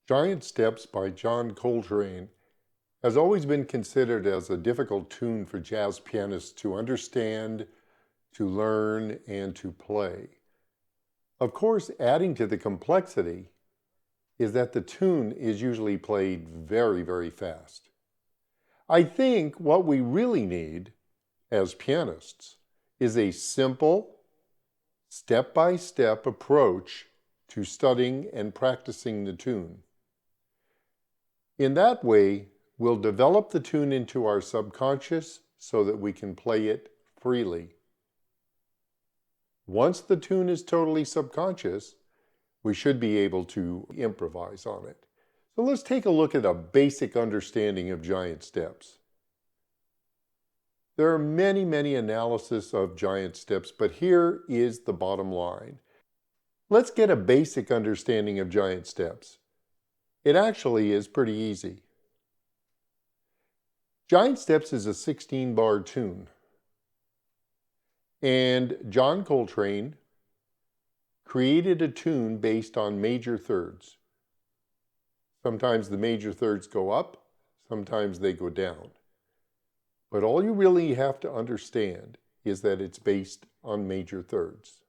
Giant Steps by John Coltrane has always been considered as a difficult tune for jazz pianists to understand, to learn, and to play. Of course, adding to the complexity is that the tune is usually played very, very fast. I think what we really need as pianists is a simple, step-by-step approach to studying and practicing the tune. In that way, we'll develop the tune into our subconscious so that we can play it freely. Once the tune is totally subconscious, we should be able to improvise on it. So let's take a look at a basic understanding of giant steps. There are many analyses of giant steps, but here is the bottom line. Let's get a basic understanding of giant steps. It actually is pretty easy. Giant Steps is a 16-bar tune. And John Coltrane created a tune based on major thirds. Sometimes the major thirds go up, sometimes they go down. But all you really have to understand is that it's based on major thirds.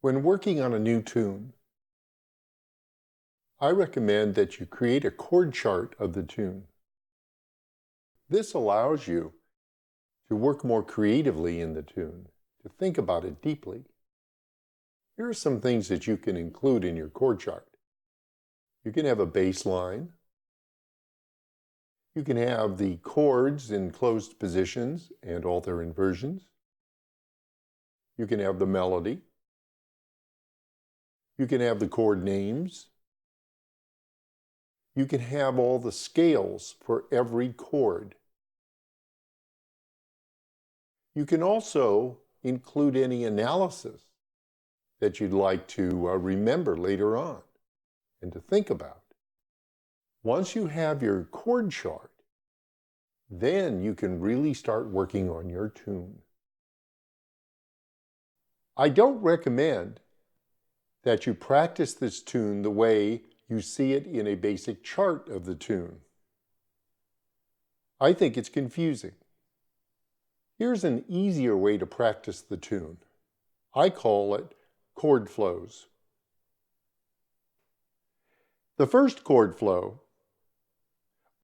When working on a new tune, I recommend that you create a chord chart of the tune. This allows you to work more creatively in the tune, to think about it deeply. Here are some things that you can include in your chord chart. You can have a bass line. You can have the chords in closed positions and all their inversions. You can have the melody. You can have the chord names. You can have all the scales for every chord. You can also include any analysis that you'd like to remember later on and to think about. Once you have your chord chart, then you can really start working on your tune. I don't recommend that you practice this tune the way you see it in a basic chart of the tune. I think it's confusing. Here's an easier way to practice the tune. I call it chord flows. The first chord flow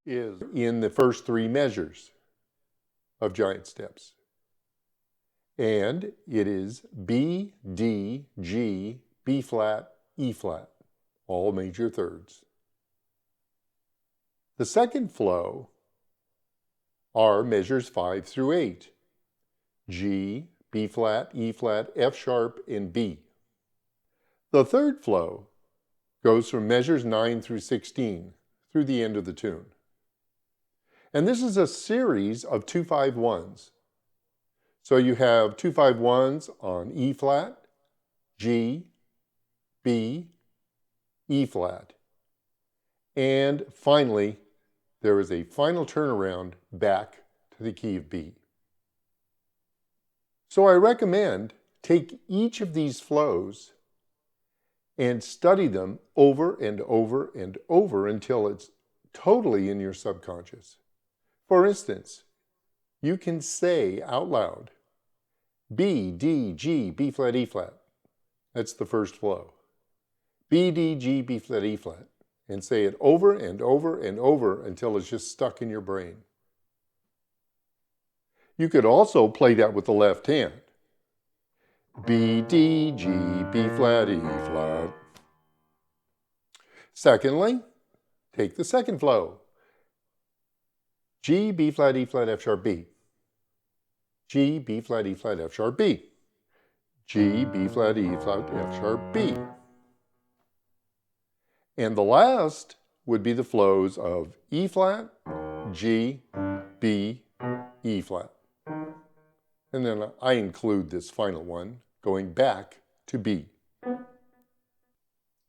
is in the first three measures of Giant Steps. And it is B, D, G, B flat, E flat, all major thirds. The second flow are measures 5 through 8, G, B flat, E flat, F sharp, and B. The third flow goes from measures 9 through 16 through the end of the tune. And this is a series of 2-5-1s. So you have 2-5-1s on E flat, G, B, E flat. And finally, there is a final turnaround back to the key of B. So I recommend take each of these flows and study them over and over and over until it's totally in your subconscious. For instance, you can say out loud, B, D, G, B flat, E flat. That's the first flow. B, D, G, B flat, E flat. And say it over and over and over until it's just stuck in your brain. You could also play that with the left hand. B, D, G, B flat, E flat. Secondly, take the second flow. G, B flat, E flat, F sharp, B. G, B flat, E flat, F sharp, B. G, B flat, E flat, F sharp, B. And the last would be the flows of E flat, G, B, E flat. And then I include this final one going back to B.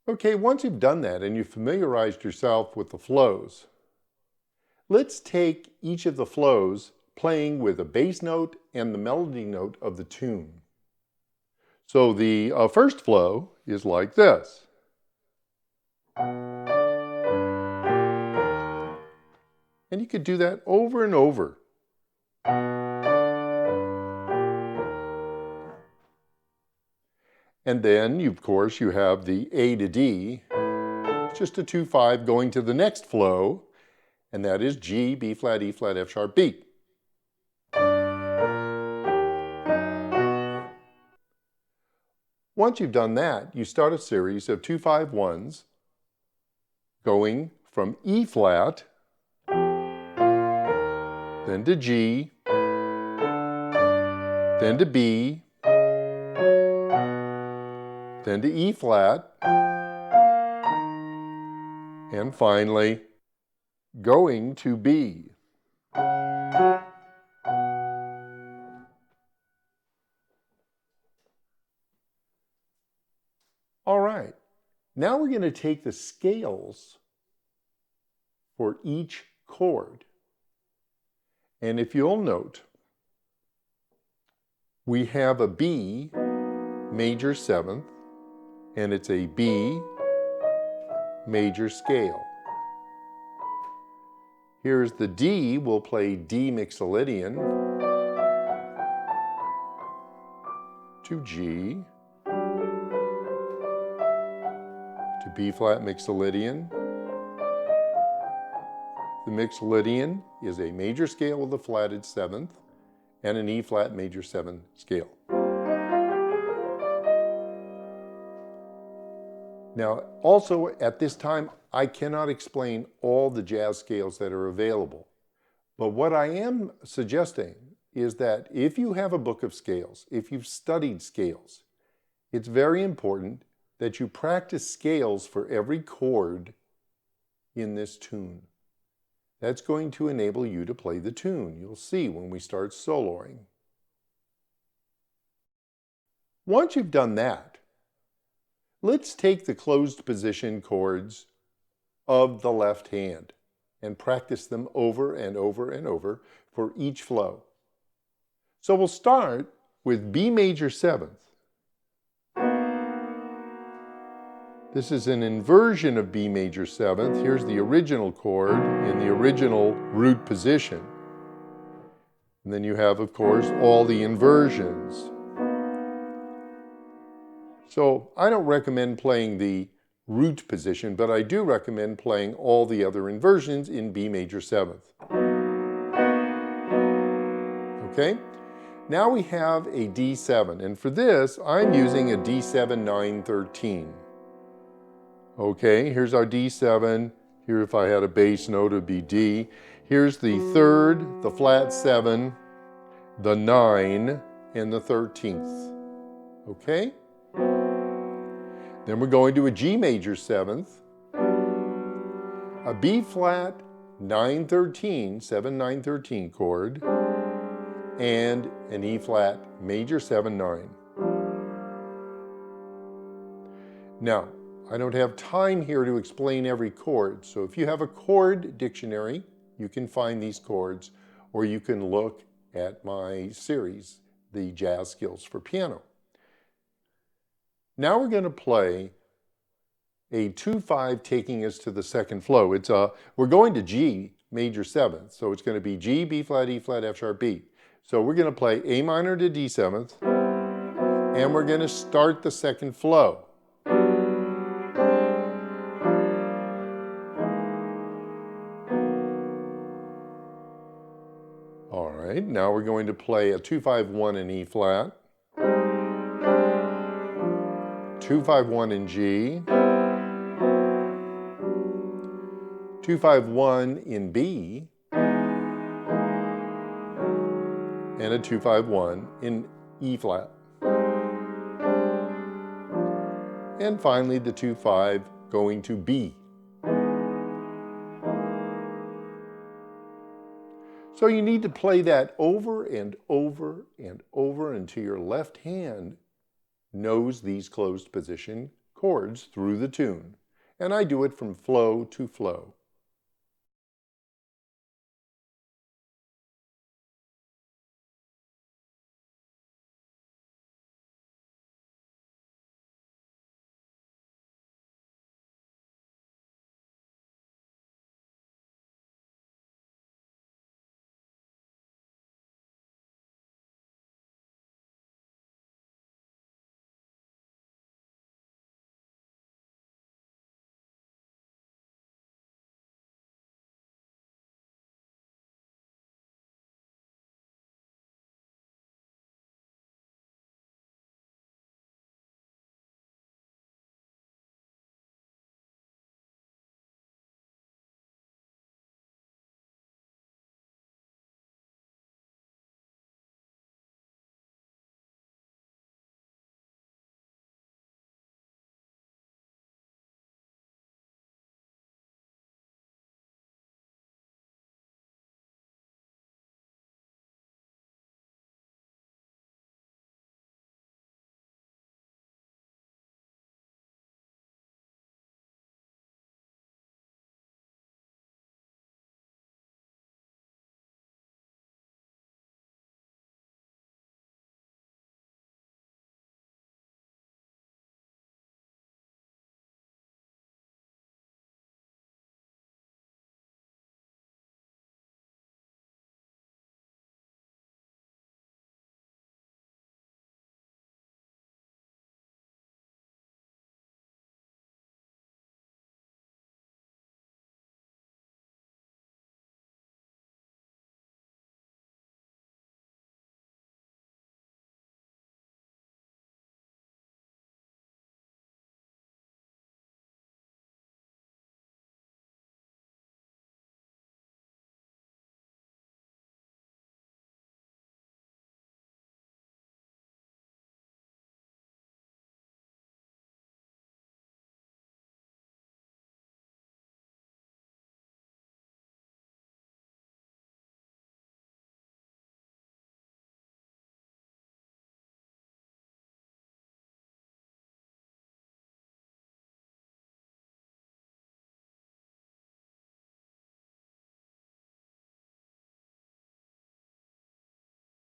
Okay, once you've done that and you've familiarized yourself with the flows, let's take each of the flows playing with a bass note and the melody note of the tune. So the first flow is like this. And you could do that over and over. And then, of course, you have the A to D. It's just a 2-5 going to the next flow, and that is G, B flat, E flat, F sharp, B. Once you've done that, you start a series of 2-5-1s going from E flat, then to G, then to B, then to E flat, and finally going to B. All right, now we're going to take the scales for each chord. And if you'll note, we have a B major seventh, and it's a B major scale. Here's the D, we'll play D mixolydian to G, to B flat mixolydian. The mixolydian is a major scale with a flatted seventh and an E flat major 7 scale. Now, also at this time, I cannot explain all the jazz scales that are available. But what I am suggesting is that if you have a book of scales, if you've studied scales, it's very important that you practice scales for every chord in this tune. That's going to enable you to play the tune. You'll see when we start soloing. Once you've done that, let's take the closed position chords of the left hand and practice them over and over and over for each flow. So we'll start with B major 7th. This is an inversion of B major 7th. Here's the original chord in the original root position. And then you have, of course, all the inversions. So I don't recommend playing the root position, but I do recommend playing all the other inversions in B major 7th. Okay? Now we have a D7, and for this, I'm using a D7 9-13. Okay, here's our D7. Here, if I had a bass note, it would be D. Here's the 3rd, the flat 7, the 9, and the 13th. Okay? Then we're going to a G major 7th, a B flat 9-13, 7-9-13 chord, and an E flat major 7-9. Now, I don't have time here to explain every chord, so if you have a chord dictionary, you can find these chords, or you can look at my series, The Jazz Skills for Piano. Now we're going to play a 2-5 taking us to the second flow. We're going to G major 7th, so it's going to be G, B flat, E flat, F sharp, B. So we're going to play A minor to D 7th, and we're going to start the second flow. All right, now we're going to play a 2-5-1 in E flat, 2-5-1 in G, 2-5-1 in B, and a 2-5-1 in E flat. And finally the 2-5 going to B. So you need to play that over and over and over until your left hand knows these closed position chords through the tune. And I do it from flow to flow.